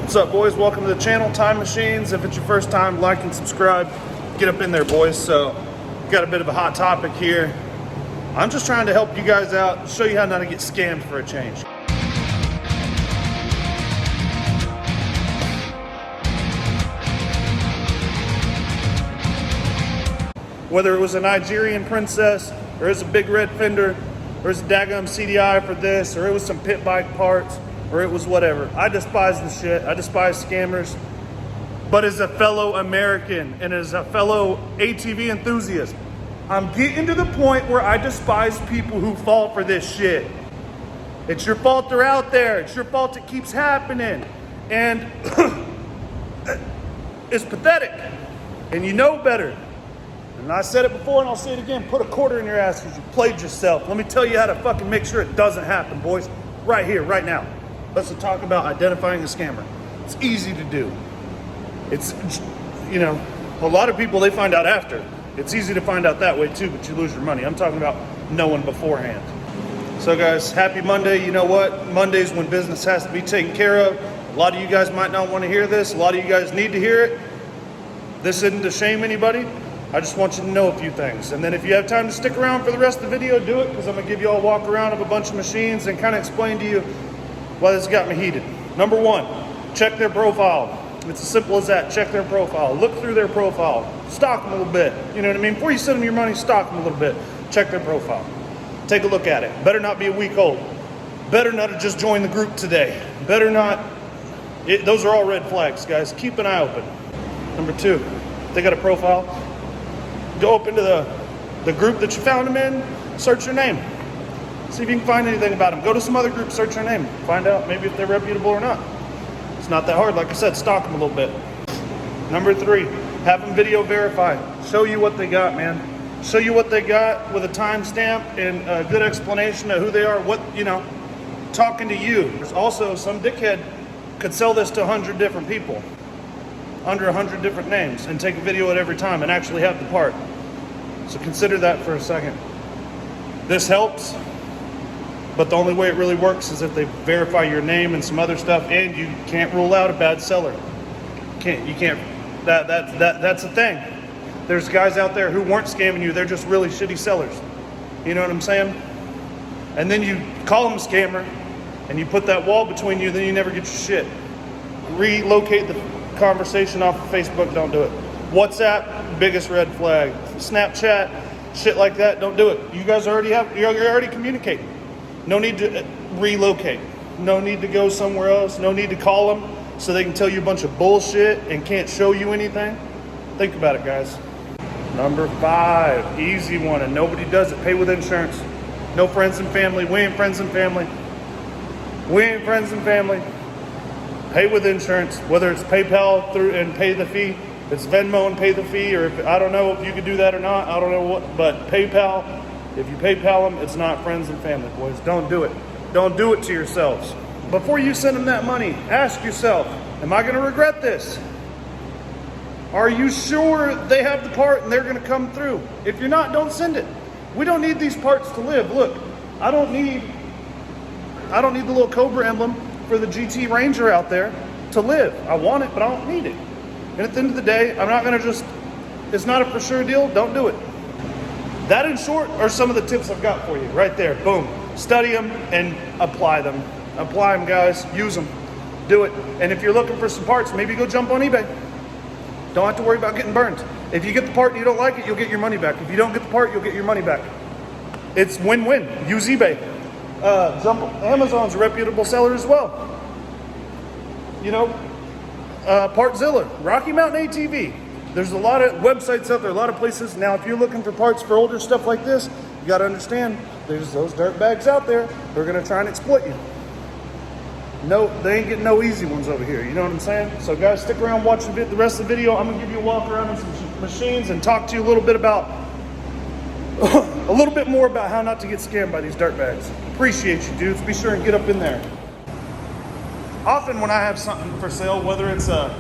What's up, boys? Welcome to the channel, Time Machines. If it's your first time, like and subscribe. Get up in there, boys. So, got a bit of a hot topic here. I'm just trying to help you guys out, show you how not to get scammed for a change. Whether it was a Nigerian princess, or it's a big red fender, or it's a daggum CDI for this, or it was some pit bike parts, or it was whatever. I despise the shit. I despise scammers. But as a fellow American and as a fellow ATV enthusiast, I'm getting to the point where I despise people who fall for this shit. It's your fault they're out there. It's your fault it keeps happening. And it's pathetic. And you know better. And I said it before and I'll say it again. Put a quarter in your ass because you played yourself. Let me tell you how to fucking make sure it doesn't happen, boys. Right here, right now. Let's talk about identifying a scammer. It's easy to do. It's, you know, a lot of people, they find out after. It's easy to find out that way too, but you lose your money. I'm talking about knowing beforehand. So guys, happy Monday. You know what? Monday's when business has to be taken care of. A lot of you guys might not want to hear this. A lot of you guys need to hear it. This isn't to shame anybody. I just want you to know a few things. And then if you have time to stick around for the rest of the video, do it, because I'm going to give you all a walk around of a bunch of machines and kind of explain to you why this got me heated. Number one, check their profile. It's as simple as that. Check their profile. Look through their profile. Stalk them a little bit. You know what I mean? Before you send them your money, stalk them a little bit. Check their profile. Take a look at it. Better not be a week old. Better not have just joined the group today. Better not. Those are all red flags, guys. Keep an eye open. Number two, if they got a profile, go up into the group that you found them in. Search their name. See if you can find anything about them. Go to some other group, search their name. Find out maybe if they're reputable or not. It's not that hard. Like I said, stalk them a little bit. Number three, have them video verify. Show you what they got, man. Show you what they got with a timestamp and a good explanation of who they are, what, you know, talking to you. There's also some dickhead could sell this to 100 different people under 100 different names and take a video at every time and actually have the part. So consider that for a second. This helps. But the only way it really works is if they verify your name and some other stuff, and you can't rule out a bad seller. That's the thing. There's guys out there who weren't scamming you, they're just really shitty sellers. You know what I'm saying? And then you call them a scammer, and you put that wall between you, then you never get your shit. Relocate the conversation off of Facebook, don't do it. WhatsApp, biggest red flag. Snapchat, shit like that, don't do it. You guys you're already communicating. No need to relocate. No need to go somewhere else. No need to call them so they can tell you a bunch of bullshit and can't show you anything. Think about it, guys. Number five, easy one, and nobody does it. Pay with insurance. No friends and family. We ain't friends and family. We ain't friends and family. Pay with insurance, whether it's PayPal through and pay the fee. If it's Venmo and pay the fee, or if, I don't know if you could do that or not. I don't know what, but PayPal. If you PayPal them, it's not friends and family, boys. Don't do it. Don't do it to yourselves. Before you send them that money, ask yourself, am I going to regret this? Are you sure they have the part and they're going to come through? If you're not, don't send it. We don't need these parts to live. Look, I don't need the little Cobra emblem for the GT Ranger out there to live. I want it, but I don't need it. And at the end of the day, I'm not going to just, it's not a for sure deal. Don't do it. That, in short, are some of the tips I've got for you right there. Boom. Study them and apply them. Apply them, guys. Use them. Do it. And if you're looking for some parts, maybe go jump on eBay. Don't have to worry about getting burned. If you get the part and you don't like it, you'll get your money back. If you don't get the part, you'll get your money back. It's win-win. Use eBay. Amazon's a reputable seller as well. You know, Partzilla, Rocky Mountain ATV. There's a lot of websites out there, a lot of places. Now, if you're looking for parts for older stuff like this, you got to understand there's those dirt bags out there who are going to try and exploit you. No, they ain't getting no easy ones over here. You know what I'm saying? So, guys, stick around, watch the rest of the video. I'm going to give you a walk around in some machines and talk to you a little bit about, a little bit more about how not to get scammed by these dirt bags. Appreciate you, dudes. Be sure and get up in there. Often when I have something for sale, whether it's a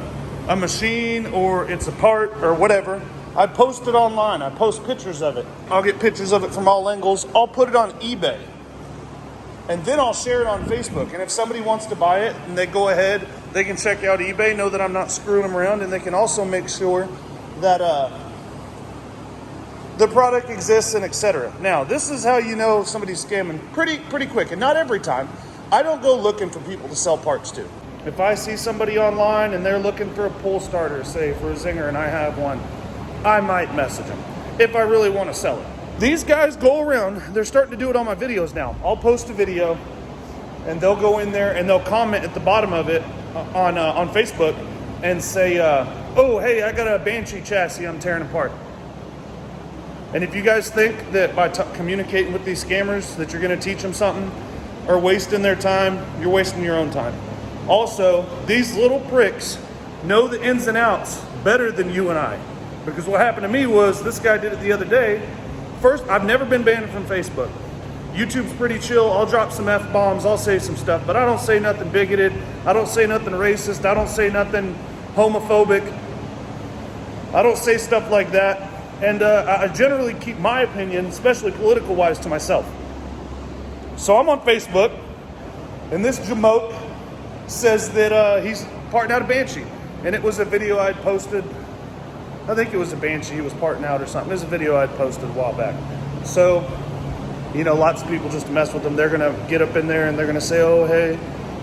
machine or it's a part or whatever, I post it online. I post pictures of it. I'll get pictures of it from all angles. I'll put it on eBay. and then I'll share it on Facebook. And if somebody wants to buy it and they go ahead, they can check out eBay, know that I'm not screwing them around, and they can also make sure that the product exists and etc. Now, this is how you know somebody's scamming pretty quick, and not every time. I don't go looking for people to sell parts to. If I see somebody online and they're looking for a pull starter, say for a Zinger, and I have one, I might message them if I really want to sell it. These guys go around, they're starting to do it on my videos now. I'll post a video and they'll go in there and they'll comment at the bottom of it on Facebook and say, oh, hey, I got a Banshee chassis I'm tearing apart. And if you guys think that by communicating with these scammers that you're going to teach them something or wasting their time, you're wasting your own time. Also, these little pricks know the ins and outs better than you and I. Because what happened to me was, this guy did it the other day. First, I've never been banned from Facebook. YouTube's pretty chill. I'll drop some F-bombs, I'll say some stuff, but I don't say nothing bigoted. I don't say nothing racist. I don't say nothing homophobic. I don't say stuff like that. And I generally keep my opinion, especially political-wise, to myself. So I'm on Facebook, and this jamoke says that he's parting out a Banshee. And it was a video I'd posted. I think it was a Banshee he was parting out or something. It was a video I'd posted a while back. So, you know, lots of people just mess with them. They're going to get up in there and they're going to say, oh, hey,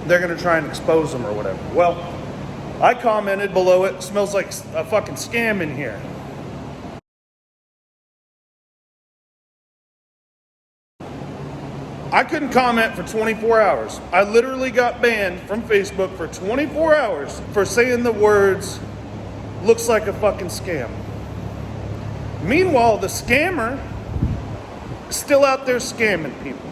they're going to try and expose them or whatever. Well, I commented below it, smells like a fucking scam in here. I couldn't comment for 24 hours. I literally got banned from Facebook for 24 hours for saying the words, looks like a fucking scam. Meanwhile, the scammer is still out there scamming people.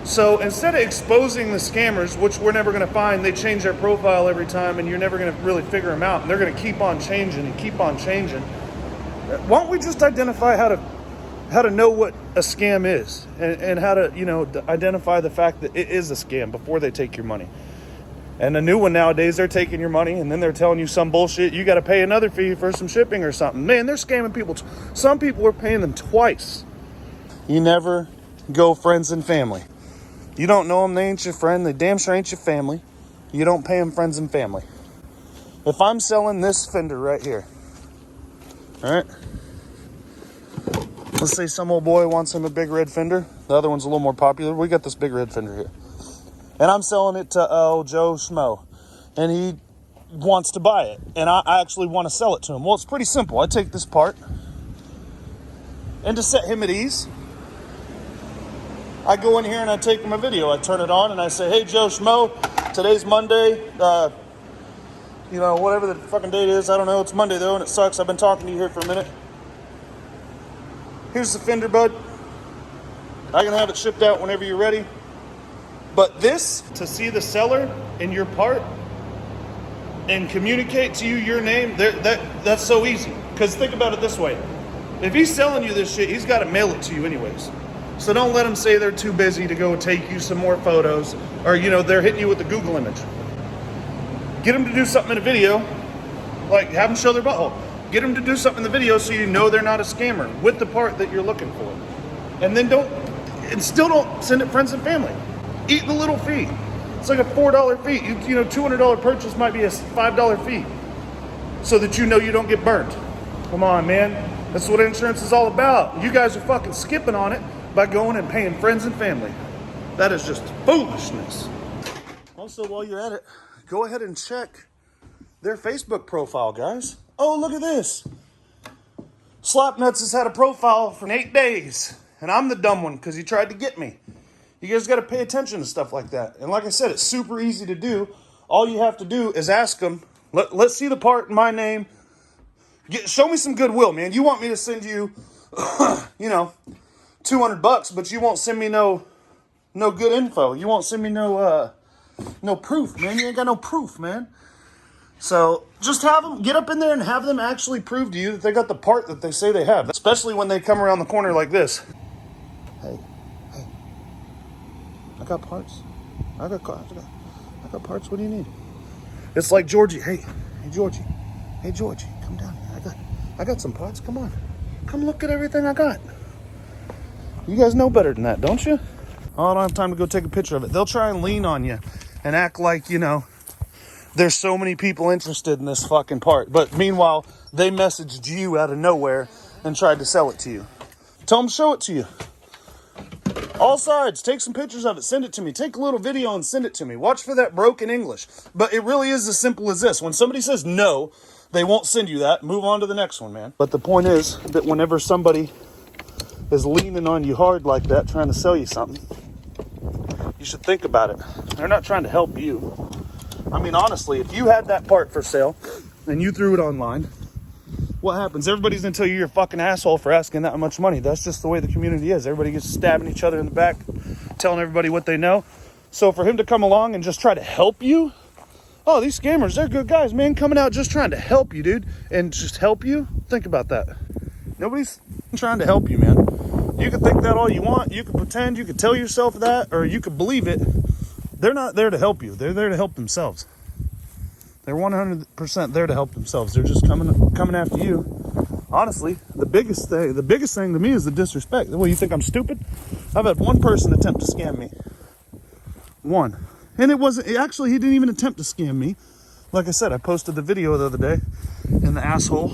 So instead of exposing the scammers, which we're never going to find, they change their profile every time and you're never going to really figure them out. And they're going to keep on changing and keep on changing. Why don't we just identify how to know what a scam is and how to, you know, identify the fact that it is a scam before they take your money. And a new one nowadays, they're taking your money and then they're telling you some bullshit. You got to pay another fee for some shipping or something. Man, they're scamming people. Some people are paying them twice. You never go friends and family. You don't know them, they ain't your friend. They damn sure ain't your family. You don't pay them friends and family. If I'm selling this fender right here, all right? Let's say some old boy wants him a big red fender. The other one's a little more popular. We got this big red fender here. And I'm selling it to old Joe Schmo. And he wants to buy it. And I actually want to sell it to him. Well, it's pretty simple. I take this part. And to set him at ease, I go in here and I take him a video. I turn it on and I say, hey, Joe Schmo, today's Monday. You know, whatever the fucking date is. I don't know. It's Monday, though, and it sucks. I've been talking to you here for a minute. Here's the fender, bud. I can have it shipped out whenever you're ready. But this, to see the seller in your part and communicate to you your name, that's so easy. Because think about it this way. If he's selling you this shit, he's got to mail it to you anyways. So don't let them say they're too busy to go take you some more photos, or, you know, they're hitting you with the Google image. Get them to do something in a video, like have them show their butthole. Get them to do something in the video so you know they're not a scammer with the part that you're looking for. And then still don't send it friends and family. Eat the little fee. It's like a $4 fee. You know, $200 purchase might be a $5 fee so that you know you don't get burnt. Come on, man. That's what insurance is all about. You guys are fucking skipping on it by going and paying friends and family. That is just foolishness. Also, while you're at it, go ahead and check their Facebook profile, guys. Oh, look at this. Slapnuts has had a profile for 8 days, and I'm the dumb one because he tried to get me. You guys got to pay attention to stuff like that. And like I said, it's super easy to do. All you have to do is ask them, let's see the part in my name. Show me some goodwill, man. You want me to send you, you know, $200, but you won't send me no good info. You won't send me no proof, man. You ain't got no proof, man. So just have them get up in there and have them actually prove to you that they got the part that they say they have. Especially when they come around the corner like this. Hey, I got parts. I got parts. What do you need? It's like Georgie. Hey, Georgie. Hey, Georgie, come down here. I got some parts. Come on. Come look at everything I got. You guys know better than that, don't you? Oh, I don't have time to go take a picture of it. They'll try and lean on you and act like, you know, there's so many people interested in this fucking part. But meanwhile, they messaged you out of nowhere and tried to sell it to you. Tell them to show it to you. All sides, take some pictures of it, send it to me. Take a little video and send it to me. Watch for that broken English. But it really is as simple as this. When somebody says no, they won't send you that. Move on to the next one, man. But the point is that whenever somebody is leaning on you hard like that, trying to sell you something, you should think about it. They're not trying to help you. I mean, honestly, if you had that part for sale and you threw it online, what happens? Everybody's gonna tell you you're a fucking asshole for asking that much money. That's just the way the community is. Everybody gets stabbing each other in the back, telling everybody what they know. So for him to come along and just try to help you, oh, these scammers, they're good guys, man, coming out just trying to help you, dude, and just help you. Think about that. Nobody's trying to help you, man. You can think that all you want. You can pretend, you can tell yourself that, or you can believe it. They're not there to help you. They're there to help themselves. They're 100% there to help themselves. They're just coming after you. Honestly, the biggest thing to me is the disrespect. Well, you think I'm stupid? I've had one person attempt to scam me. One. And actually, he didn't even attempt to scam me. Like I said, I posted the video the other day, and the asshole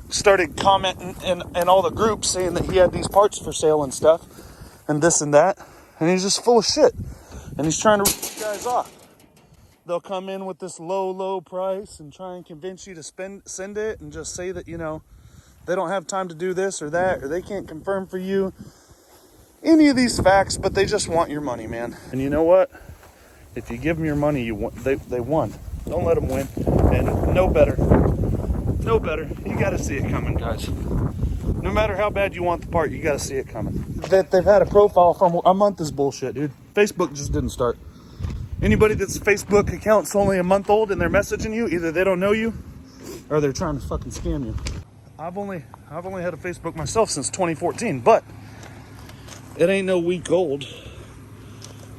started commenting in all the groups saying that he had these parts for sale and stuff, and this and that. And he's just full of shit. And he's trying to rip you guys off. They'll come in with this low price and try and convince you to send it and just say that, you know, they don't have time to do this or that, or they can't confirm for you any of these facts, but they just want your money, man. And you know what? If you give them your money, they won. Don't let them win. And no better. You got to see it coming, guys. No matter how bad you want the part, you got to see it coming. That they've had a profile from a month is bullshit, dude. Facebook just didn't start. Anybody that's Facebook account's only a month old and they're messaging you, either they don't know you or they're trying to fucking scam you. I've only had a Facebook myself since 2014, but it ain't no week old.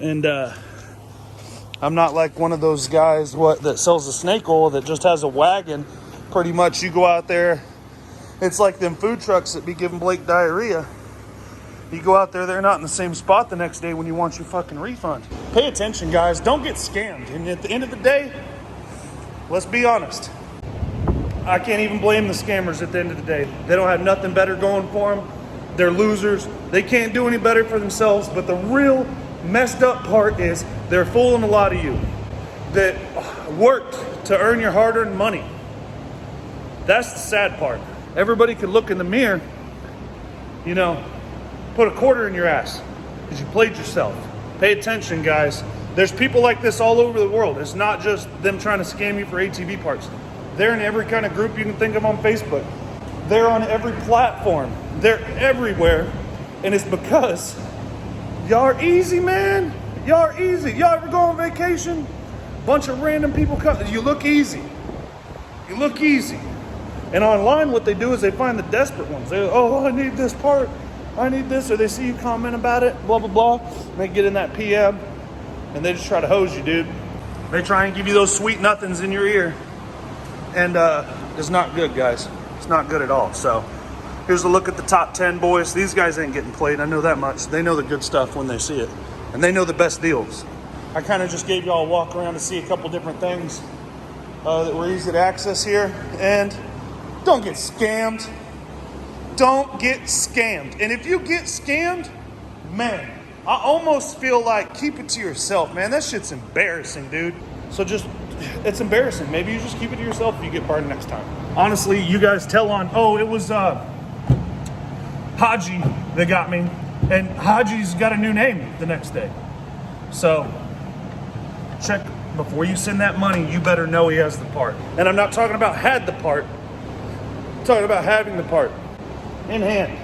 And I'm not like one of those guys that sells the snake oil that just has a wagon. Pretty much you go out there, it's like them food trucks that be giving Blake diarrhea. You go out there, they're not in the same spot the next day when you want your fucking refund. Pay attention, guys. Don't get scammed. And at the end of the day, let's be honest. I can't even blame the scammers at the end of the day. They don't have nothing better going for them. They're losers. They can't do any better for themselves. But the real messed up part is they're fooling a lot of you that worked to earn your hard-earned money. That's the sad part. Everybody could look in the mirror, you know, put a quarter in your ass because you played yourself. Pay attention, guys. There's people like this all over the world. It's not just them trying to scam you for ATV parts. They're in every kind of group you can think of on Facebook. They're on every platform. They're everywhere. And it's because y'all are easy, man. Y'all are easy. Y'all ever go on vacation? Bunch of random people come. You look easy. You look easy. And online, what they do is they find the desperate ones. They, oh, I need this part. I need this. Or they see you comment about it, blah, blah, blah. And they get in that PM, and they just try to hose you, dude. They try and give you those sweet nothings in your ear. And it's not good, guys. It's not good at all. So here's a look at the top 10, boys. These guys ain't getting played. I know that much. They know the good stuff when they see it. And they know the best deals. I kind of just gave y'all a walk around to see a couple different things that were easy to access here. And don't get scammed. Don't get scammed. And if you get scammed, man, I almost feel like keep it to yourself, man. That shit's embarrassing, dude. So it's embarrassing. Maybe you just keep it to yourself if you get burned next time. Honestly, you guys tell on, oh, it was Haji that got me. And Haji's got a new name the next day. So check before you send that money, you better know he has the part. And I'm not talking about had the part. I'm talking about having the part in hand.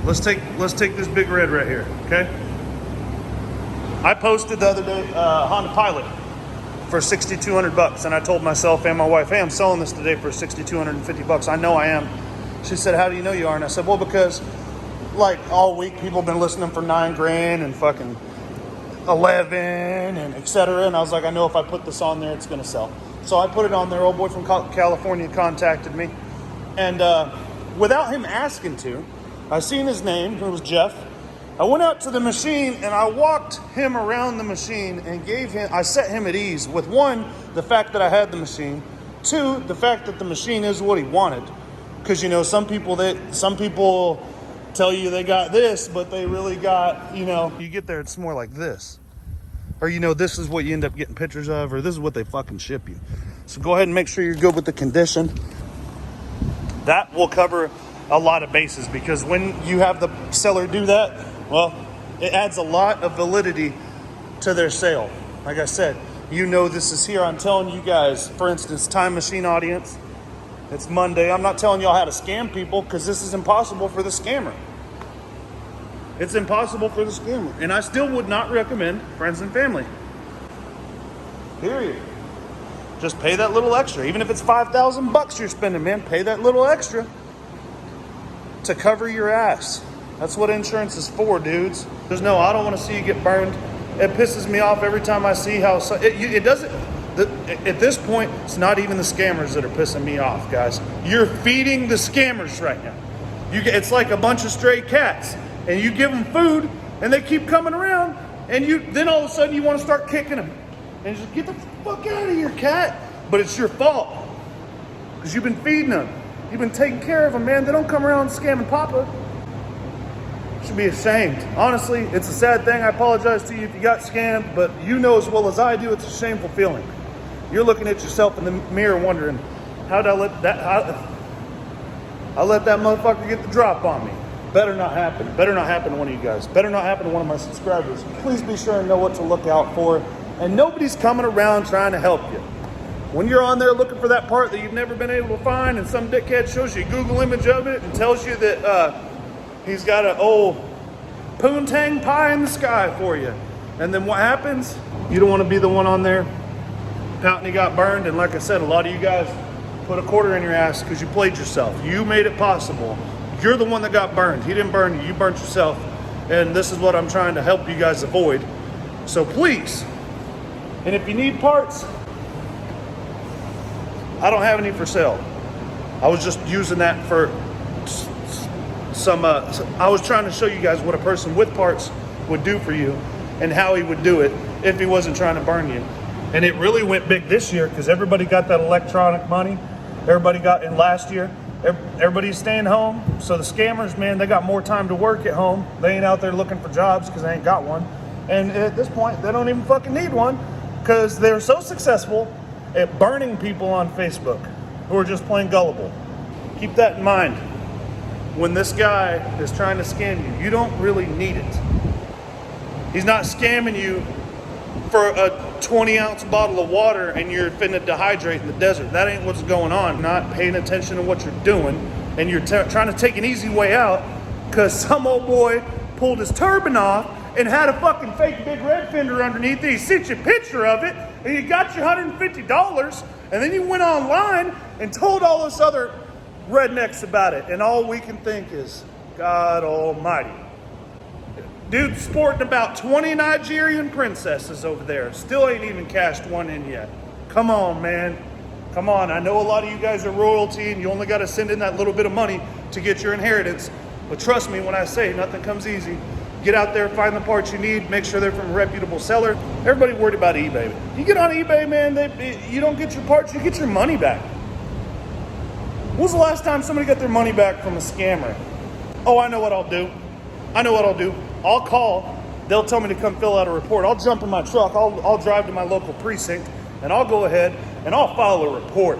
Let's take this big red right here, okay? I posted the other day Honda Pilot for $6,200, and I told myself and my wife, hey, I'm selling this today for $6,250. I know I am. She said, how do you know you are? And I said, well, because like all week people have been listening for $9,000 and fucking 11 and etc. And I was like, I know if I put this on there, it's gonna sell. So I put it on there. Old boy from California contacted me, and without him asking to, I seen his name. It was Jeff. I went out to the machine and I walked him around the machine and I set him at ease with one, the fact that I had the machine, two, the fact that the machine is what he wanted. Because, you know, some people tell you they got this, but they really got, you know, you get there, it's more like this. Or, you know, this is what you end up getting pictures of, or this is what they fucking ship you. So go ahead and make sure you're good with the condition. That will cover a lot of bases, because when you have the seller do that, well, it adds a lot of validity to their sale. Like I said, you know this is here. I'm telling you guys, for instance, Time Machine audience, it's Monday. I'm not telling y'all how to scam people, because this is impossible for the scammer. It's impossible for the scammer. And I still would not recommend friends and family. Period. Just pay that little extra. Even if it's $5,000 you're spending, man, pay that little extra to cover your ass. That's what insurance is for, dudes. There's no, I don't want to see you get burned. It pisses me off every time I see how it doesn't. At this point, it's not even the scammers that are pissing me off, guys. You're feeding the scammers right now. It's like a bunch of stray cats, and you give them food, and they keep coming around, and then all of a sudden you want to start kicking them, and just get the fuck out of here, cat. But it's your fault, because you've been feeding them. You've been taking care of them, man. They don't come around scamming Papa. You should be ashamed. Honestly, it's a sad thing. I apologize to you if you got scammed, but you know as well as I do, it's a shameful feeling. You're looking at yourself in the mirror wondering, I let that motherfucker get the drop on me. Better not happen. Better not happen to one of you guys. Better not happen to one of my subscribers. Please be sure and know what to look out for. And nobody's coming around trying to help you. When you're on there looking for that part that you've never been able to find, and some dickhead shows you a Google image of it and tells you that he's got an old poontang pie in the sky for you. And then what happens? You don't want to be the one on there pouting he got burned. And like I said, a lot of you guys put a quarter in your ass because you played yourself. You made it possible. You're the one that got burned. He didn't burn you. You burnt yourself. And this is what I'm trying to help you guys avoid. So please, and if you need parts, I don't have any for sale. I was just using that for some, I was trying to show you guys what a person with parts would do for you and how he would do it if he wasn't trying to burn you. And it really went big this year because everybody got that electronic money. Everybody got in last year. Everybody's staying home. So the scammers, man, they got more time to work at home. They ain't out there looking for jobs because they ain't got one. And at this point, they don't even fucking need one because they're so successful at burning people on Facebook who are just plain gullible. Keep that in mind. When this guy is trying to scam you, you don't really need it. He's not scamming you for a 20-ounce bottle of water and you're finna dehydrate in the desert. That ain't what's going on. Not paying attention to what you're doing, and you're trying to take an easy way out because some old boy pulled his turban off and had a fucking fake big red fender underneath it. He sent you a picture of it, and you got your $150, and then you went online and told all us other rednecks about it, and all we can think is, God almighty. Dude sporting about 20 Nigerian princesses over there. Still ain't even cashed one in yet. Come on, man. Come on. I know a lot of you guys are royalty, and you only got to send in that little bit of money to get your inheritance. But trust me when I say nothing comes easy. Get out there, find the parts you need, make sure they're from a reputable seller. Everybody worried about eBay. You get on eBay, man, you don't get your parts, you get your money back. When was the last time somebody got their money back from a scammer? Oh, I know what I'll do. I'll call. They'll tell me to come fill out a report. I'll jump in my truck. I'll drive to my local precinct, and I'll go ahead and I'll file a report.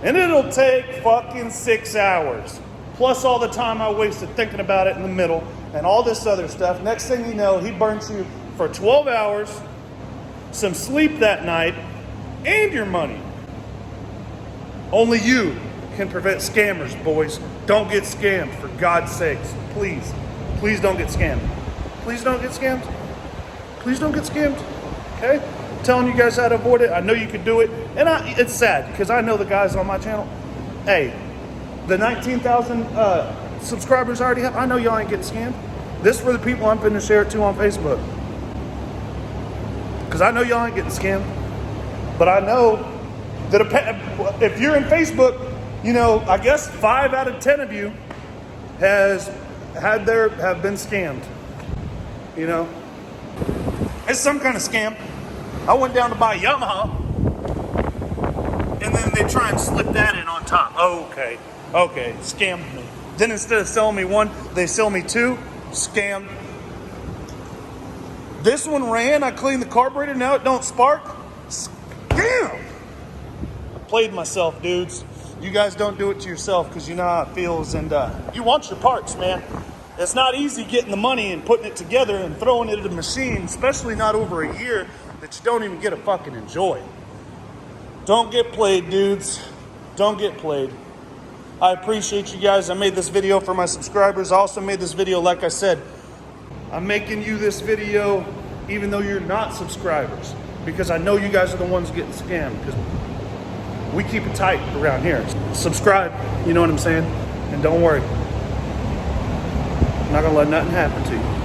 And it'll take fucking 6 hours. Plus all the time I wasted thinking about it in the middle and all this other stuff. Next thing you know, he burns you for 12 hours, some sleep that night, and your money. Only you can prevent scammers, boys. Don't get scammed, for God's sakes. Please. Please don't get scammed. Please don't get scammed. Please don't get scammed. Okay? I'm telling you guys how to avoid it. I know you can do it. And it's sad, because I know the guys on my channel. Hey, the 19,000 subscribers I already have, I know y'all ain't getting scammed. This is for the people I'm finna share it to on Facebook. Because I know y'all ain't getting scammed. But I know that if you're in Facebook, you know, I guess 5 out of 10 of you has have been scammed. You know, it's some kind of scam. I went down to buy a Yamaha, and then they try and slip that in on top. Oh, okay, scammed me. Then instead of selling me one, they sell me two. Scammed. This one ran. I cleaned the carburetor. Now it don't spark. Scam. I played myself, dudes. You guys don't do it to yourself because you know how it feels, and you want your parts, man. It's not easy getting the money and putting it together and throwing it at a machine, especially not over a year that you don't even get to fucking enjoy. Don't get played, dudes. Don't get played. I appreciate you guys. I made this video for my subscribers. I also made this video, like I said, I'm making you this video even though you're not subscribers, because I know you guys are the ones getting scammed, because we keep it tight around here. Subscribe, you know what I'm saying? And don't worry, I'm not gonna let nothing happen to you.